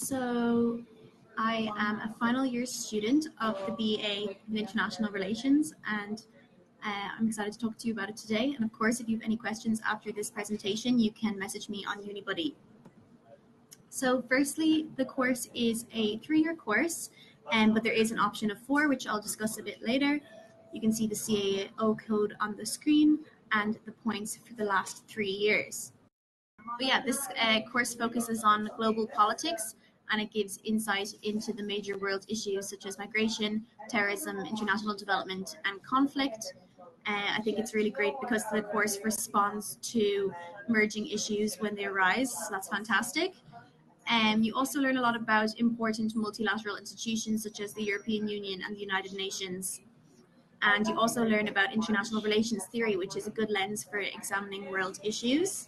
So I am a final year student of the BA in International Relations, and I'm excited to talk to you about it today. And of course, if you have any questions after this presentation, you can message me on UniBuddy. So firstly, the course is a 3-year course, but there is an option of 4, which I'll discuss a bit later. You can see the CAO code on the screen and the points for the last 3 years. But yeah, this course focuses on global politics, and it gives insight into the major world issues such as migration, terrorism, international development, and conflict. I think it's really great because the course responds to emerging issues when they arise. So that's fantastic. You also learn a lot about important multilateral institutions such as the European Union and the United Nations. And you also learn about international relations theory, which is a good lens for examining world issues.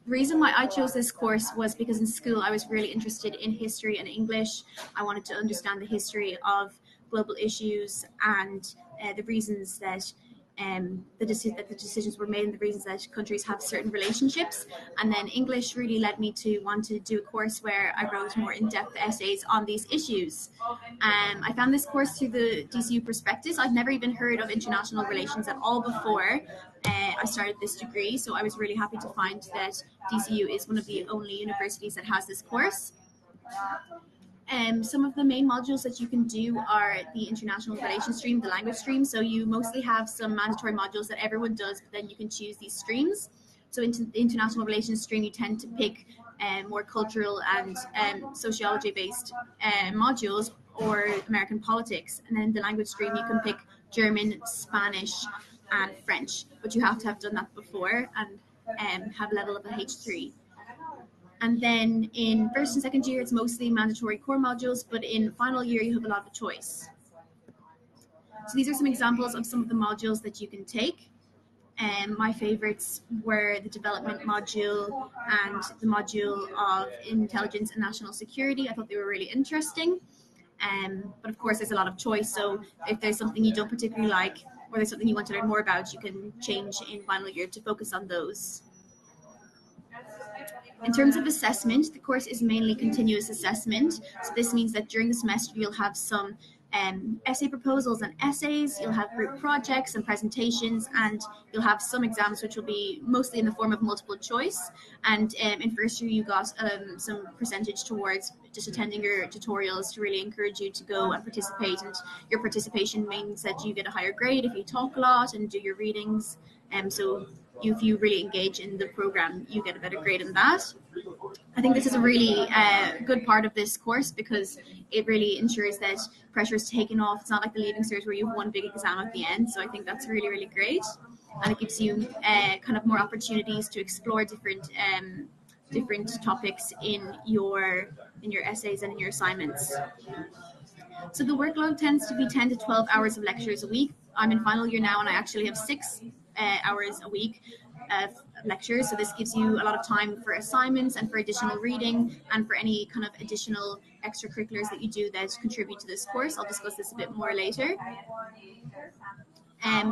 The reason why I chose this course was because in school I was really interested in history and English. I wanted to understand the history of global issues and the reasons that the decisions were made and the reasons that countries have certain relationships. And then English really led me to want to do a course where I wrote more in-depth essays on these issues. I found this course through the DCU prospectus. I'd never even heard of international relations at all before I started this degree, so I was really happy to find that DCU is one of the only universities that has this course. Some of the main modules that you can do are the international relations stream, the language stream. So you mostly have some mandatory modules that everyone does, but then you can choose these streams. So into the international relations stream, you tend to pick more cultural and sociology-based modules or American politics. And then the language stream, you can pick German, Spanish, and French, but you have to have done that before and have a level of a H3. And then in first and second year, it's mostly mandatory core modules, but in final year, you have a lot of choice. So these are some examples of some of the modules that you can take. My favorites were the development module and the module of intelligence and national security. I thought they were really interesting. But of course, there's a lot of choice. So if there's something you don't particularly like, or there's something you want to learn more about, you can change in final year to focus on those. In terms of assessment, the course is mainly continuous assessment. So this means that during the semester, you'll have some essay proposals and essays, you'll have group projects and presentations, and you'll have some exams which will be mostly in the form of multiple choice. And in first year, you got some percentage towards just attending your tutorials to really encourage you to go and participate. And your participation means that you get a higher grade if you talk a lot and do your readings. So if you really engage in the program, you get a better grade in that. I think this is a really good part of this course because it really ensures that pressure is taken off. It's not like the Leaving Cert where you have one big exam at the end. So I think that's really, really great. And it gives you kind of more opportunities to explore different topics in your essays and in your assignments. So the workload tends to be 10 to 12 hours of lectures a week. I'm in final year now and I actually have 6 hours a week of lectures. So this gives you a lot of time for assignments and for additional reading and for any kind of additional extracurriculars that you do that contribute to this course. I'll discuss this a bit more later.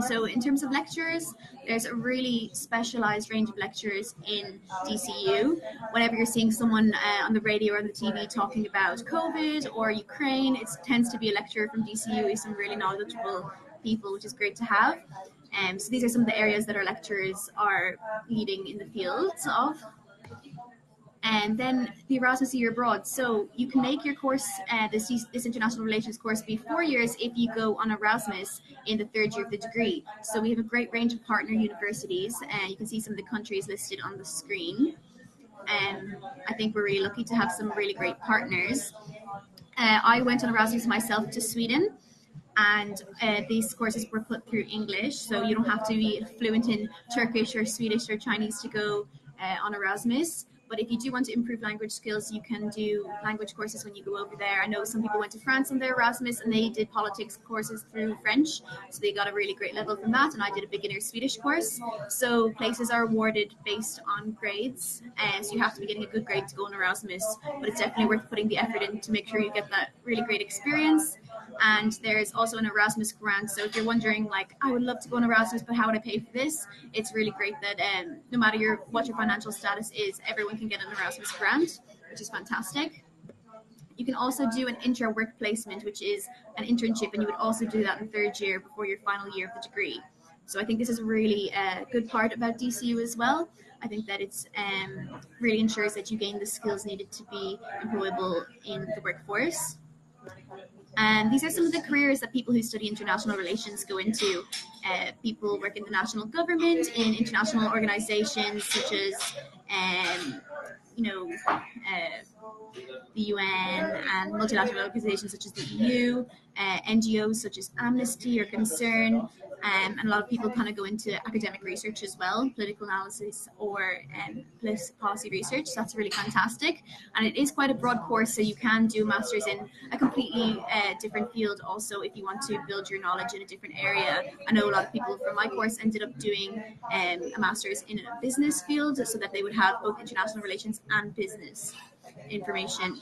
So in terms of lecturers, there's a really specialized range of lecturers in DCU. Whenever you're seeing someone on the radio or on the TV talking about COVID or Ukraine, it tends to be a lecturer from DCU with some really knowledgeable people, which is great to have. So these are some of the areas that our lecturers are leading in the fields of. And then the Erasmus year abroad. So you can make your course, this international relations course, be 4 years if you go on Erasmus in the 3rd year of the degree. So we have a great range of partner universities, and you can see some of the countries listed on the screen. I think we're really lucky to have some really great partners. I went on Erasmus myself to Sweden. And these courses were put through English, so you don't have to be fluent in Turkish or Swedish or Chinese to go on Erasmus. But if you do want to improve language skills, you can do language courses when you go over there. I know some people went to France on their Erasmus and they did politics courses through French, so they got a really great level from that. And I did a beginner Swedish course. So places are awarded based on grades, so you have to be getting a good grade to go on Erasmus. But it's definitely worth putting the effort in to make sure you get that really great experience. And there's also an Erasmus grant. So if you're wondering, like, I would love to go on Erasmus, but how would I pay for this? It's really great that no matter what your financial status is, everyone can get an Erasmus grant, which is fantastic. You can also do an intra-work placement, which is an internship, and you would also do that in third year before your final year of the degree. So I think this is a really good part about DCU as well. I think that it's really ensures that you gain the skills needed to be employable in the workforce. And these are some of the careers that people who study international relations go into. People work in the national government, in international organizations such as, you know, the UN and multilateral organizations such as the EU, NGOs such as Amnesty or Concern, and a lot of people kind of go into academic research as well, political analysis or policy research. So that's really fantastic. And it is quite a broad course, so you can do a master's in a completely different field also if you want to build your knowledge in a different area. I know a lot of people from my course ended up doing a master's in a business field so that they would have both international relations and business information.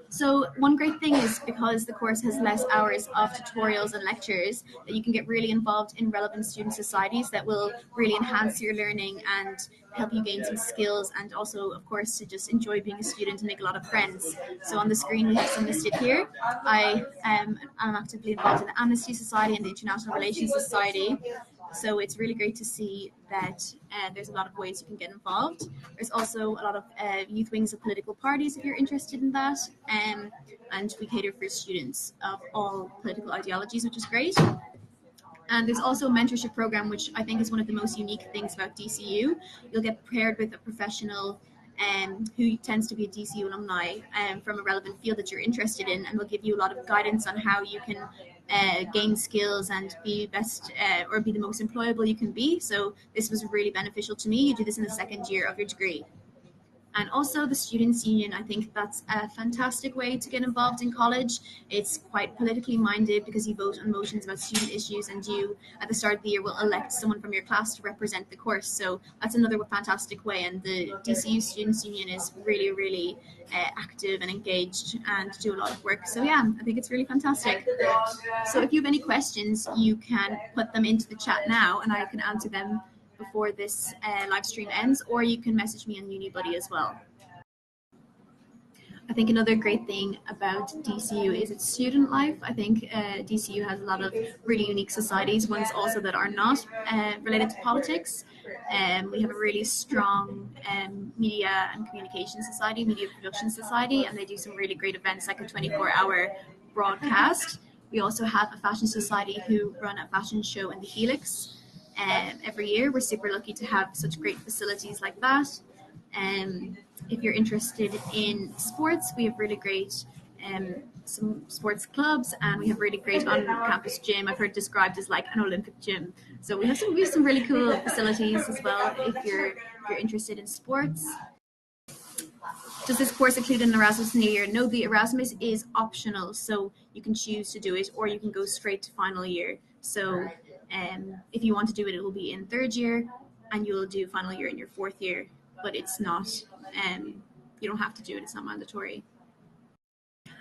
So one great thing is because the course has less hours of tutorials and lectures, that you can get really involved in relevant student societies that will really enhance your learning and help you gain some skills, and also, of course, to just enjoy being a student and make a lot of friends. So on the screen we have some listed here. I am actively involved in the Amnesty Society and the International Relations Society. So it's really great to see that there's a lot of ways you can get involved. There's also a lot of youth wings of political parties if you're interested in that. And we cater for students of all political ideologies, which is great. And there's also a mentorship program, which I think is one of the most unique things about DCU. You'll get paired with a professional who tends to be a DCU alumni from a relevant field that you're interested in, and will give you a lot of guidance on how you can gain skills and be best or be the most employable you can be. So this was really beneficial to me. You do this in the second year of your degree. And also the Students' Union, I think that's a fantastic way to get involved in college. It's quite politically minded because you vote on motions about student issues, and you, at the start of the year, will elect someone from your class to represent the course. So that's another fantastic way. And the DCU Students' Union is really, really active and engaged and do a lot of work. So yeah, I think it's really fantastic. So if you have any questions, you can put them into the chat now and I can answer them before this live stream ends, or you can message me on UniBuddy as well. I think another great thing about DCU is its student life. I think DCU has a lot of really unique societies, ones also that are not related to politics. We have a really strong media and communication society, media production society, and they do some really great events like a 24-hour broadcast. We also have a fashion society who run a fashion show in the Helix every year. We're super lucky to have such great facilities like that. If you're interested in sports, we have really great some sports clubs, and we have really great on-campus gym. I've heard described as like an Olympic gym. So we have some really cool facilities as well if you're interested in sports. Does this course include an Erasmus in a year? No, the Erasmus is optional, so you can choose to do it, or you can go straight to final year. So if you want to do it, it will be in third year, and you'll do final year in your fourth year. But it's not, you don't have to do it. It's not mandatory.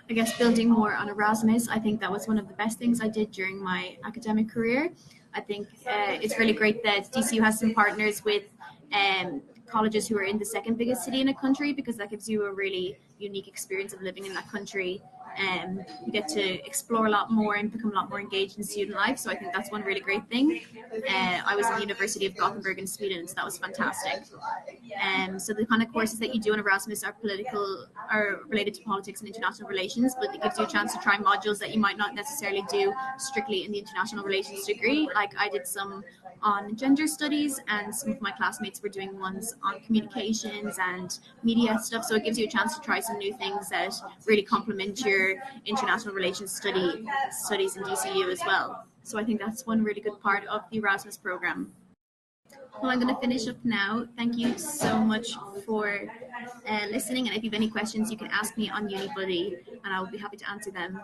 I guess building more on Erasmus, I think that was one of the best things I did during my academic career. I think it's really great that DCU has some partners with colleges who are in the second biggest city in a country, because that gives you a really unique experience of living in that country. You get to explore a lot more and become a lot more engaged in student life. So I think that's one really great thing. I was in the University of Gothenburg in Sweden, so that was fantastic. So the kind of courses that you do in Erasmus are related to politics and international relations, but it gives you a chance to try modules that you might not necessarily do strictly in the international relations degree. Like I did some on gender studies, and some of my classmates were doing ones on communications and media stuff. So it gives you a chance to try some new things that really complement your international relations studies in DCU as well. So I think that's one really good part of the Erasmus program. Well, I'm going to finish up now. Thank you so much for listening. And if you have any questions, you can ask me on UniBuddy, and I will be happy to answer them.